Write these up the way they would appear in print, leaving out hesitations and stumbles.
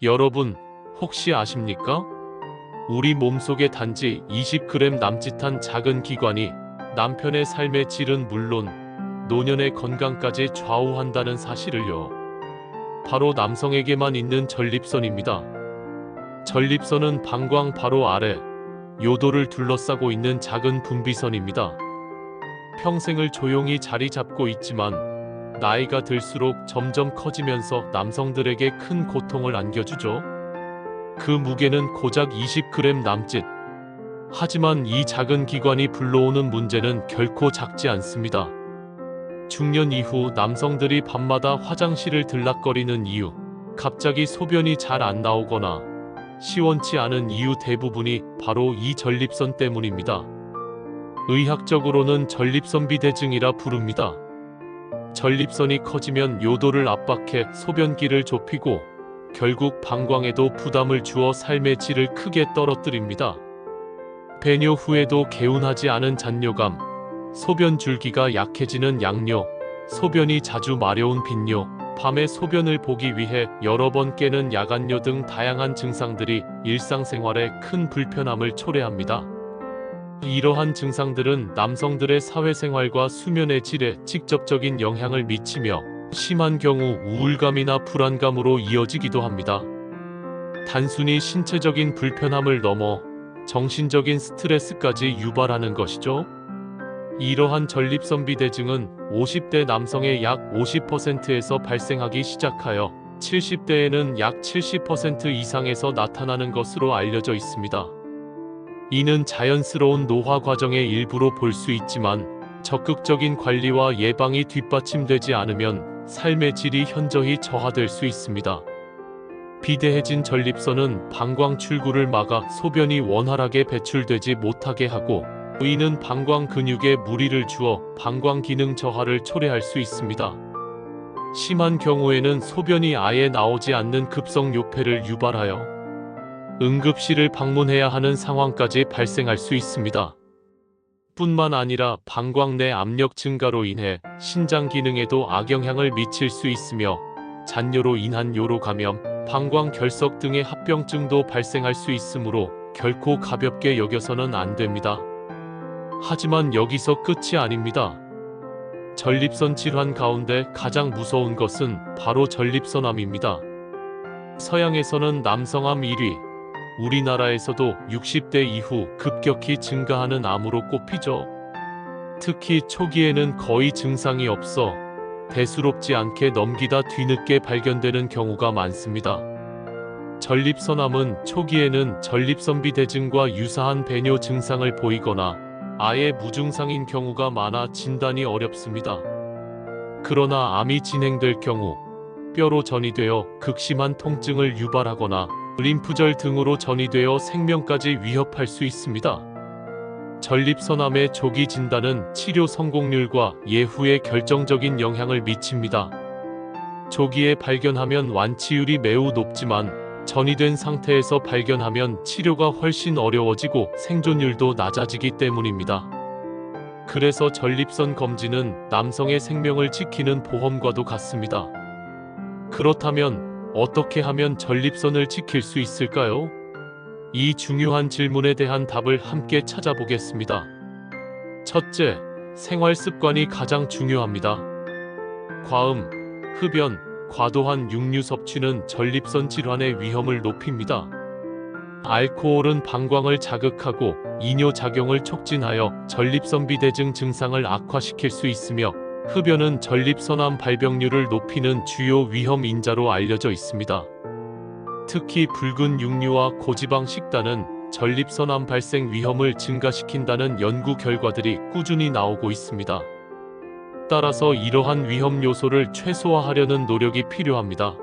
여러분, 혹시 아십니까? 우리 몸속에 단지 20g 남짓한 작은 기관이 남편의 삶의 질은 물론 노년의 건강까지 좌우한다는 사실을요. 바로 남성에게만 있는 전립선입니다. 전립선은 방광 바로 아래 요도를 둘러싸고 있는 작은 분비선입니다. 평생을 조용히 자리 잡고 있지만 나이가 들수록 점점 커지면서 남성들에게 큰 고통을 안겨주죠. 그 무게는 고작 20g 남짓. 하지만 이 작은 기관이 불러오는 문제는 결코 작지 않습니다. 중년 이후 남성들이 밤마다 화장실을 들락거리는 이유, 갑자기 소변이 잘 안 나오거나 시원치 않은 이유 대부분이 바로 이 전립선 때문입니다. 의학적으로는 전립선비대증이라 부릅니다. 전립선이 커지면 요도를 압박해 소변기를 좁히고 결국 방광에도 부담을 주어 삶의 질을 크게 떨어뜨립니다. 배뇨 후에도 개운하지 않은 잔뇨감, 소변 줄기가 약해지는 양뇨, 소변이 자주 마려운 빈뇨, 밤에 소변을 보기 위해 여러 번 깨는 야간뇨 등 다양한 증상들이 일상생활에 큰 불편함을 초래합니다. 이러한 증상들은 남성들의 사회생활과 수면의 질에 직접적인 영향을 미치며 심한 경우 우울감이나 불안감으로 이어지기도 합니다. 단순히 신체적인 불편함을 넘어 정신적인 스트레스까지 유발하는 것이죠. 이러한 전립선비대증은 50대 남성의 약 50%에서 발생하기 시작하여 70대에는 약 70% 이상에서 나타나는 것으로 알려져 있습니다. 이는 자연스러운 노화 과정의 일부로 볼 수 있지만 적극적인 관리와 예방이 뒷받침되지 않으면 삶의 질이 현저히 저하될 수 있습니다. 비대해진 전립선은 방광 출구를 막아 소변이 원활하게 배출되지 못하게 하고 이는 방광 근육에 무리를 주어 방광 기능 저하를 초래할 수 있습니다. 심한 경우에는 소변이 아예 나오지 않는 급성 요폐를 유발하여 응급실을 방문해야 하는 상황까지 발생할 수 있습니다. 뿐만 아니라 방광 내 압력 증가로 인해 신장 기능에도 악영향을 미칠 수 있으며 잔뇨로 인한 요로 감염, 방광 결석 등의 합병증도 발생할 수 있으므로 결코 가볍게 여겨서는 안 됩니다. 하지만 여기서 끝이 아닙니다. 전립선 질환 가운데 가장 무서운 것은 바로 전립선암입니다. 서양에서는 남성암 1위, 우리나라에서도 60대 이후 급격히 증가하는 암으로 꼽히죠. 특히 초기에는 거의 증상이 없어 대수롭지 않게 넘기다 뒤늦게 발견되는 경우가 많습니다. 전립선암은 초기에는 전립선비대증과 유사한 배뇨 증상을 보이거나 아예 무증상인 경우가 많아 진단이 어렵습니다. 그러나 암이 진행될 경우 뼈로 전이되어 극심한 통증을 유발하거나 림프절 등으로 전이되어 생명까지 위협할 수 있습니다. 전립선암의 조기 진단은 치료 성공률과 예후에 결정적인 영향을 미칩니다. 조기에 발견하면 완치율이 매우 높지만 전이된 상태에서 발견하면 치료가 훨씬 어려워지고 생존율도 낮아지기 때문입니다. 그래서 전립선 검진은 남성의 생명을 지키는 보험과도 같습니다. 그렇다면 어떻게 하면 전립선을 지킬 수 있을까요? 이 중요한 질문에 대한 답을 함께 찾아보겠습니다. 첫째, 생활 습관이 가장 중요합니다. 과음, 흡연, 과도한 육류 섭취는 전립선 질환의 위험을 높입니다. 알코올은 방광을 자극하고 이뇨작용을 촉진하여 전립선비대증 증상을 악화시킬 수 있으며 흡연은 전립선암 발병률을 높이는 주요 위험 인자로 알려져 있습니다. 특히 붉은 육류와 고지방 식단은 전립선암 발생 위험을 증가시킨다는 연구 결과들이 꾸준히 나오고 있습니다. 따라서 이러한 위험 요소를 최소화하려는 노력이 필요합니다.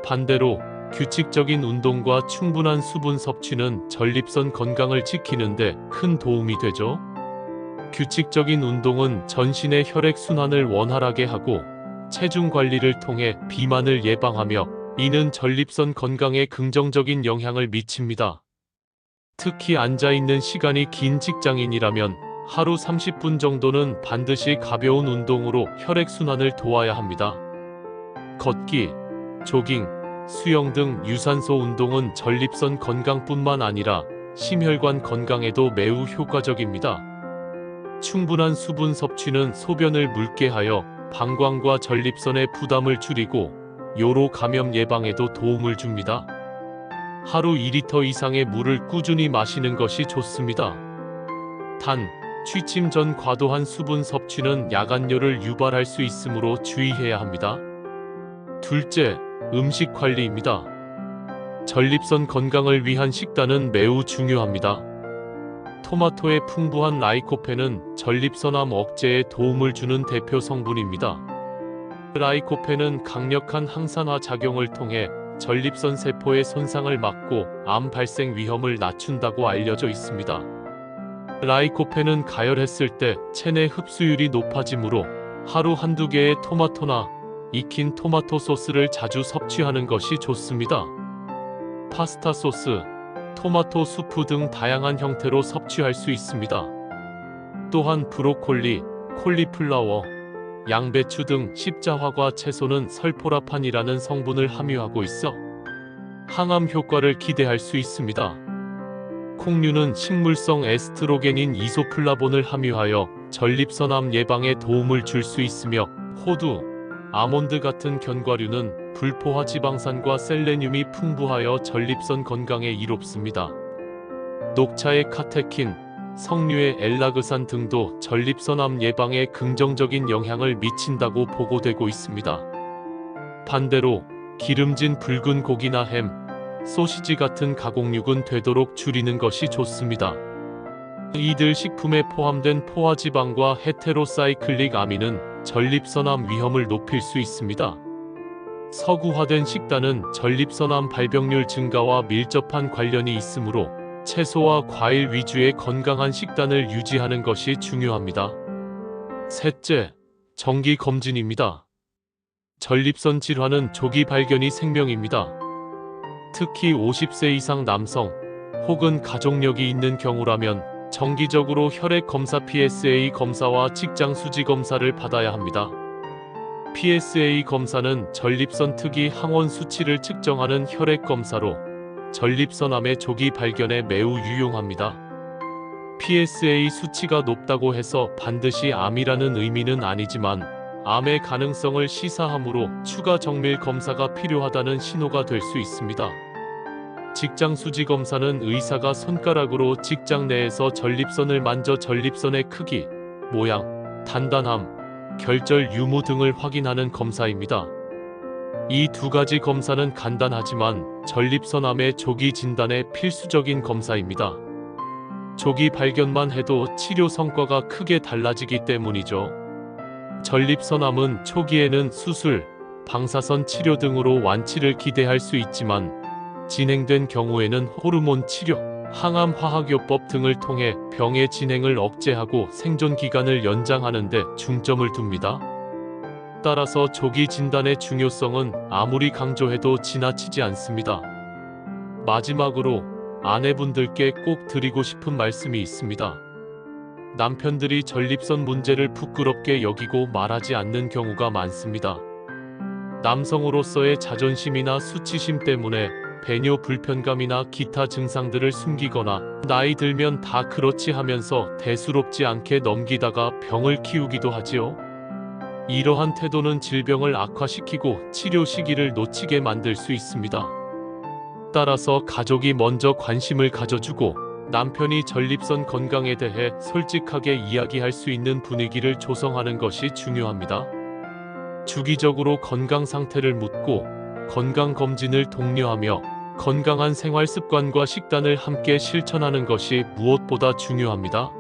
반대로 규칙적인 운동과 충분한 수분 섭취는 전립선 건강을 지키는 데 큰 도움이 되죠. 규칙적인 운동은 전신의 혈액순환을 원활하게 하고 체중 관리를 통해 비만을 예방하며 이는 전립선 건강에 긍정적인 영향을 미칩니다. 특히 앉아있는 시간이 긴 직장인이라면 하루 30분 정도는 반드시 가벼운 운동으로 혈액순환을 도와야 합니다. 걷기, 조깅, 수영 등 유산소 운동은 전립선 건강뿐만 아니라 심혈관 건강에도 매우 효과적입니다. 충분한 수분 섭취는 소변을 묽게 하여 방광과 전립선의 부담을 줄이고 요로 감염 예방에도 도움을 줍니다. 하루 2리터 이상의 물을 꾸준히 마시는 것이 좋습니다. 단, 취침 전 과도한 수분 섭취는 야간열을 유발할 수 있으므로 주의해야 합니다. 둘째, 음식 관리입니다. 전립선 건강을 위한 식단은 매우 중요합니다. 토마토의 풍부한 라이코펜은 전립선암 억제에 도움을 주는 대표 성분입니다. 라이코펜은 강력한 항산화 작용을 통해 전립선 세포의 손상을 막고 암 발생 위험을 낮춘다고 알려져 있습니다. 라이코펜은 가열했을 때 체내 흡수율이 높아지므로 하루 한두 개의 토마토나 익힌 토마토 소스를 자주 섭취하는 것이 좋습니다. 파스타 소스, 토마토 수프 등 다양한 형태로 섭취할 수 있습니다. 또한 브로콜리, 콜리플라워, 양배추 등 십자화과 채소는 설포라판이라는 성분을 함유하고 있어 항암 효과를 기대할 수 있습니다. 콩류는 식물성 에스트로겐인 이소플라본을 함유하여 전립선암 예방에 도움을 줄 수 있으며 호두, 아몬드 같은 견과류는 불포화 지방산과 셀레늄이 풍부하여 전립선 건강에 이롭습니다. 녹차의 카테킨, 석류의 엘라그산 등도 전립선암 예방에 긍정적인 영향을 미친다고 보고되고 있습니다. 반대로 기름진 붉은 고기나 햄, 소시지 같은 가공육은 되도록 줄이는 것이 좋습니다. 이들 식품에 포함된 포화지방과 헤테로사이클릭 아민은 전립선암 위험을 높일 수 있습니다. 서구화된 식단은 전립선암 발병률 증가와 밀접한 관련이 있으므로 채소와 과일 위주의 건강한 식단을 유지하는 것이 중요합니다. 셋째, 정기 검진입니다. 전립선 질환은 조기 발견이 생명입니다. 특히 50세 이상 남성 혹은 가족력이 있는 경우라면 정기적으로 혈액 검사 PSA 검사와 직장 수지 검사를 받아야 합니다. PSA 검사는 전립선 특이 항원 수치를 측정하는 혈액 검사로 전립선암의 조기 발견에 매우 유용합니다. PSA 수치가 높다고 해서 반드시 암이라는 의미는 아니지만 암의 가능성을 시사하므로 추가 정밀 검사가 필요하다는 신호가 될 수 있습니다. 직장 수지 검사는 의사가 손가락으로 직장 내에서 전립선을 만져 전립선의 크기, 모양, 단단함, 결절 유무 등을 확인하는 검사입니다. 이 두 가지 검사는 간단하지만 전립선암의 조기 진단에 필수적인 검사입니다. 조기 발견만 해도 치료 성과가 크게 달라지기 때문이죠. 전립선암은 초기에는 수술, 방사선 치료 등으로 완치를 기대할 수 있지만 진행된 경우에는 호르몬 치료, 항암 화학요법 등을 통해 병의 진행을 억제하고 생존 기간을 연장하는 데 중점을 둡니다. 따라서 조기 진단의 중요성은 아무리 강조해도 지나치지 않습니다. 마지막으로 아내분들께 꼭 드리고 싶은 말씀이 있습니다. 남편들이 전립선 문제를 부끄럽게 여기고 말하지 않는 경우가 많습니다. 남성으로서의 자존심이나 수치심 때문에 배뇨 불편감이나 기타 증상들을 숨기거나 나이 들면 다 그렇지 하면서 대수롭지 않게 넘기다가 병을 키우기도 하지요. 이러한 태도는 질병을 악화시키고 치료 시기를 놓치게 만들 수 있습니다. 따라서 가족이 먼저 관심을 가져주고 남편이 전립선 건강에 대해 솔직하게 이야기할 수 있는 분위기를 조성하는 것이 중요합니다. 주기적으로 건강 상태를 묻고 건강검진을 독려하며 건강한 생활 습관과 식단을 함께 실천하는 것이 무엇보다 중요합니다.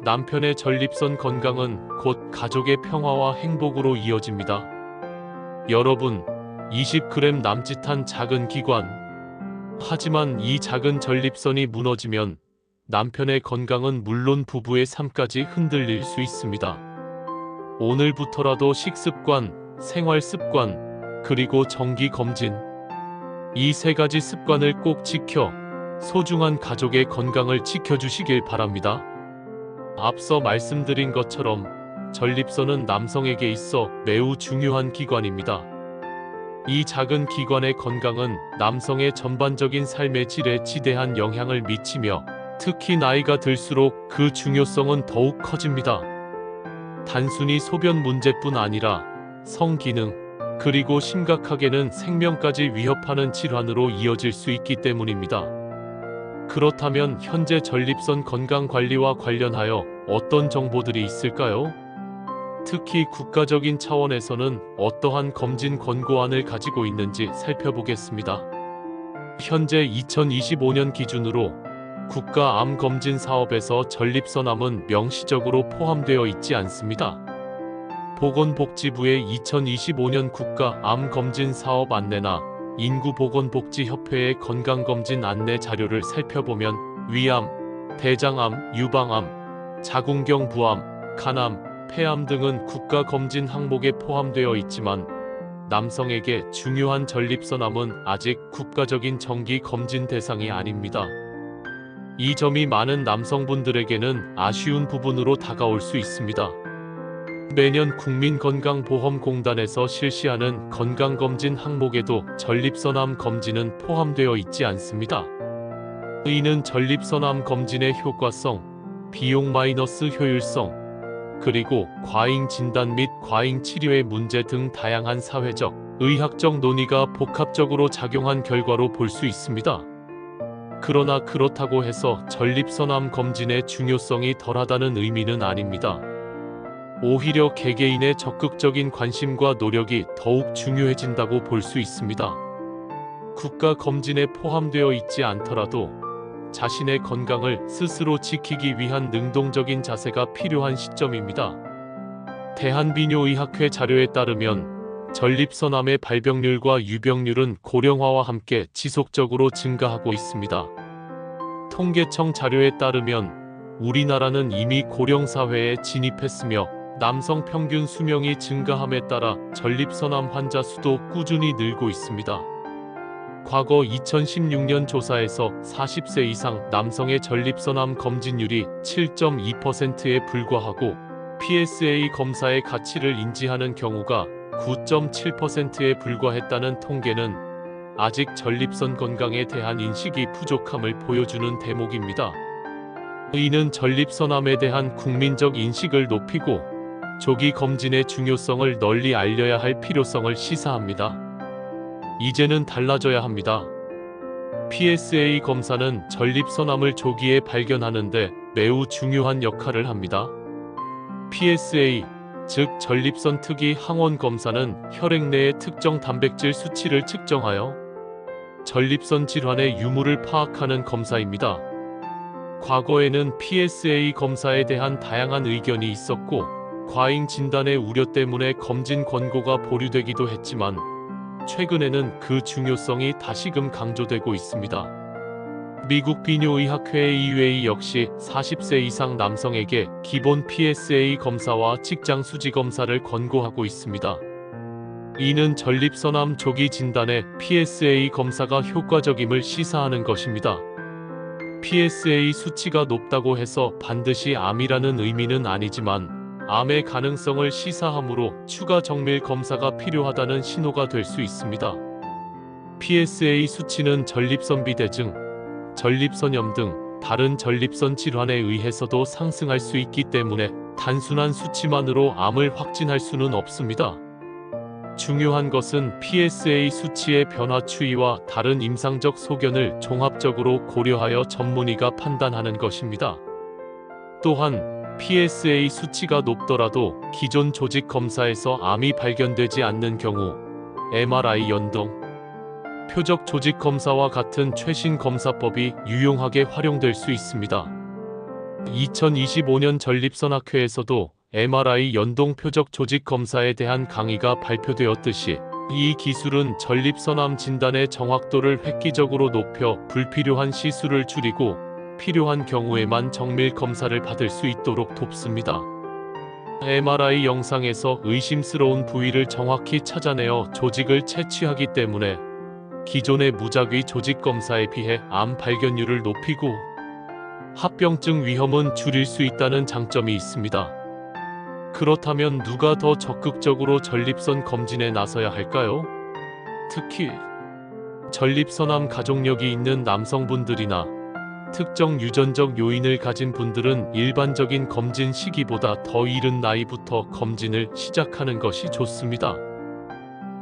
남편의 전립선 건강은 곧 가족의 평화와 행복으로 이어집니다. 여러분, 20g 남짓한 작은 기관. 하지만 이 작은 전립선이 무너지면 남편의 건강은 물론 부부의 삶까지 흔들릴 수 있습니다. 오늘부터라도 식습관, 생활 습관, 그리고 정기 검진. 이 세 가지 습관을 꼭 지켜 소중한 가족의 건강을 지켜주시길 바랍니다. 앞서 말씀드린 것처럼 전립선은 남성에게 있어 매우 중요한 기관입니다. 이 작은 기관의 건강은 남성의 전반적인 삶의 질에 지대한 영향을 미치며 특히 나이가 들수록 그 중요성은 더욱 커집니다. 단순히 소변 문제뿐 아니라 성기능, 그리고 심각하게는 생명까지 위협하는 질환으로 이어질 수 있기 때문입니다. 그렇다면 현재 전립선 건강 관리와 관련하여 어떤 정보들이 있을까요? 특히 국가적인 차원에서는 어떠한 검진 권고안을 가지고 있는지 살펴보겠습니다. 현재 2025년 기준으로 국가 암 검진 사업에서 전립선암은 명시적으로 포함되어 있지 않습니다. 보건복지부의 2025년 국가 암 검진 사업 안내나 인구보건복지협회의 건강검진 안내 자료를 살펴보면 위암, 대장암, 유방암, 자궁경 부암, 간암, 폐암 등은 국가 검진 항목에 포함되어 있지만 남성에게 중요한 전립선암은 아직 국가적인 정기 검진 대상이 아닙니다. 이 점이 많은 남성분들에게는 아쉬운 부분으로 다가올 수 있습니다. 매년 국민건강보험공단에서 실시하는 건강검진 항목에도 전립선암 검진은 포함되어 있지 않습니다. 이는 전립선암 검진의 효과성, 비용 마이너스 효율성, 그리고 과잉 진단 및 과잉 치료의 문제 등 다양한 사회적, 의학적 논의가 복합적으로 작용한 결과로 볼 수 있습니다. 그러나 그렇다고 해서 전립선암 검진의 중요성이 덜하다는 의미는 아닙니다. 오히려 개개인의 적극적인 관심과 노력이 더욱 중요해진다고 볼 수 있습니다. 국가 검진에 포함되어 있지 않더라도 자신의 건강을 스스로 지키기 위한 능동적인 자세가 필요한 시점입니다. 대한비뇨의학회 자료에 따르면 전립선암의 발병률과 유병률은 고령화와 함께 지속적으로 증가하고 있습니다. 통계청 자료에 따르면 우리나라는 이미 고령사회에 진입했으며 남성 평균 수명이 증가함에 따라 전립선암 환자 수도 꾸준히 늘고 있습니다. 과거 2016년 조사에서 40세 이상 남성의 전립선암 검진율이 7.2%에 불과하고 PSA 검사의 가치를 인지하는 경우가 9.7%에 불과했다는 통계는 아직 전립선 건강에 대한 인식이 부족함을 보여주는 대목입니다. 이는 전립선암에 대한 국민적 인식을 높이고 조기 검진의 중요성을 널리 알려야 할 필요성을 시사합니다. 이제는 달라져야 합니다. PSA 검사는 전립선암을 조기에 발견하는데 매우 중요한 역할을 합니다. PSA, 즉 전립선 특이 항원 검사는 혈액 내의 특정 단백질 수치를 측정하여 전립선 질환의 유무를 파악하는 검사입니다. 과거에는 PSA 검사에 대한 다양한 의견이 있었고 과잉 진단의 우려 때문에 검진 권고가 보류되기도 했지만 최근에는 그 중요성이 다시금 강조되고 있습니다. 미국 비뇨의학회 EUA 역시 40세 이상 남성에게 기본 PSA 검사와 직장 수지 검사를 권고하고 있습니다. 이는 전립선암 조기 진단에 PSA 검사가 효과적임을 시사하는 것입니다. PSA 수치가 높다고 해서 반드시 암이라는 의미는 아니지만 암의 가능성을 시사하므로 추가 정밀 검사가 필요하다는 신호가 될 수 있습니다. PSA 수치는 전립선 비대증, 전립선염 등 다른 전립선 질환에 의해서도 상승할 수 있기 때문에 단순한 수치만으로 암을 확진할 수는 없습니다. 중요한 것은 PSA 수치의 변화 추이와 다른 임상적 소견을 종합적으로 고려하여 전문의가 판단하는 것입니다. 또한 PSA 수치가 높더라도 기존 조직 검사에서 암이 발견되지 않는 경우 MRI 연동, 표적 조직 검사와 같은 최신 검사법이 유용하게 활용될 수 있습니다. 2025년 전립선학회에서도 MRI 연동 표적 조직 검사에 대한 강의가 발표되었듯이 이 기술은 전립선암 진단의 정확도를 획기적으로 높여 불필요한 시술을 줄이고 필요한 경우에만 정밀 검사를 받을 수 있도록 돕습니다. MRI 영상에서 의심스러운 부위를 정확히 찾아내어 조직을 채취하기 때문에 기존의 무작위 조직 검사에 비해 암 발견율을 높이고 합병증 위험은 줄일 수 있다는 장점이 있습니다. 그렇다면 누가 더 적극적으로 전립선 검진에 나서야 할까요? 특히 전립선암 가족력이 있는 남성분들이나 특정 유전적 요인을 가진 분들은 일반적인 검진 시기보다 더 이른 나이부터 검진을 시작하는 것이 좋습니다.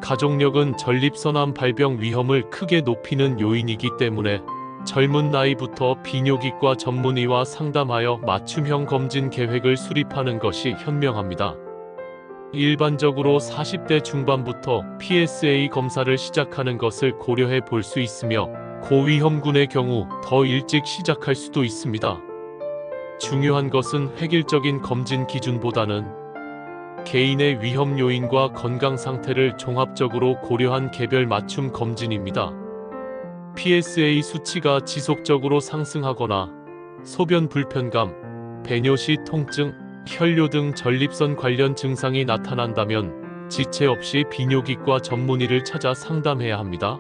가족력은 전립선암 발병 위험을 크게 높이는 요인이기 때문에 젊은 나이부터 비뇨기과 전문의와 상담하여 맞춤형 검진 계획을 수립하는 것이 현명합니다. 일반적으로 40대 중반부터 PSA 검사를 시작하는 것을 고려해 볼 수 있으며 고위험군의 경우 더 일찍 시작할 수도 있습니다. 중요한 것은 획일적인 검진 기준보다는 개인의 위험 요인과 건강 상태를 종합적으로 고려한 개별 맞춤 검진입니다. PSA 수치가 지속적으로 상승하거나 소변 불편감, 배뇨 시 통증, 혈뇨 등 전립선 관련 증상이 나타난다면 지체 없이 비뇨기과 전문의를 찾아 상담해야 합니다.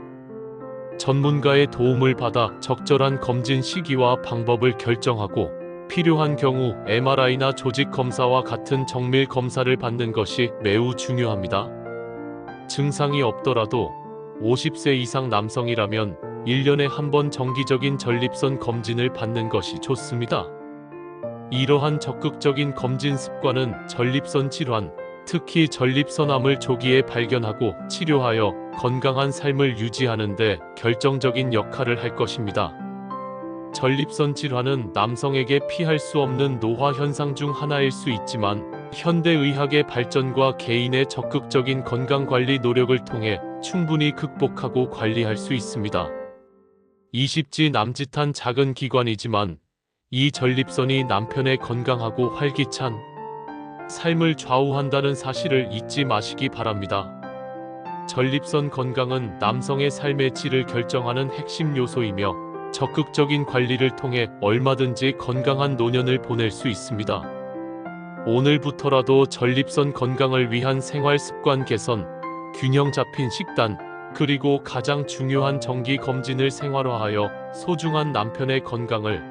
전문가의 도움을 받아 적절한 검진 시기와 방법을 결정하고 필요한 경우 MRI나 조직 검사와 같은 정밀 검사를 받는 것이 매우 중요합니다. 증상이 없더라도 50세 이상 남성이라면 1년에 한 번 정기적인 전립선 검진을 받는 것이 좋습니다. 이러한 적극적인 검진 습관은 전립선 질환, 특히 전립선암을 조기에 발견하고 치료하여 건강한 삶을 유지하는 데 결정적인 역할을 할 것입니다. 전립선 질환은 남성에게 피할 수 없는 노화 현상 중 하나일 수 있지만 현대의학의 발전과 개인의 적극적인 건강관리 노력을 통해 충분히 극복하고 관리할 수 있습니다. 20지 남짓한 작은 기관이지만 이 전립선이 남편의 건강하고 활기찬 삶을 좌우한다는 사실을 잊지 마시기 바랍니다. 전립선 건강은 남성의 삶의 질을 결정하는 핵심 요소이며 적극적인 관리를 통해 얼마든지 건강한 노년을 보낼 수 있습니다. 오늘부터라도 전립선 건강을 위한 생활 습관 개선, 균형 잡힌 식단, 그리고 가장 중요한 정기 검진을 생활화하여 소중한 남편의 건강을,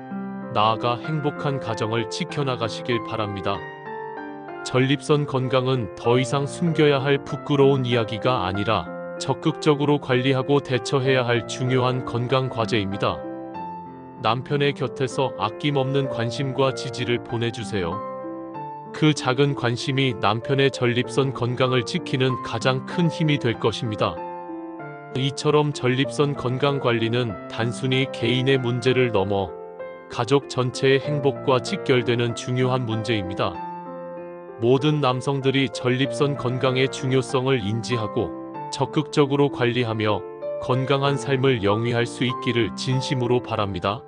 나아가 행복한 가정을 지켜나가시길 바랍니다. 전립선 건강은 더 이상 숨겨야 할 부끄러운 이야기가 아니라 적극적으로 관리하고 대처해야 할 중요한 건강 과제입니다. 남편의 곁에서 아낌없는 관심과 지지를 보내주세요. 그 작은 관심이 남편의 전립선 건강을 지키는 가장 큰 힘이 될 것입니다. 이처럼 전립선 건강 관리는 단순히 개인의 문제를 넘어 가족 전체의 행복과 직결되는 중요한 문제입니다. 모든 남성들이 전립선 건강의 중요성을 인지하고 적극적으로 관리하며 건강한 삶을 영위할 수 있기를 진심으로 바랍니다.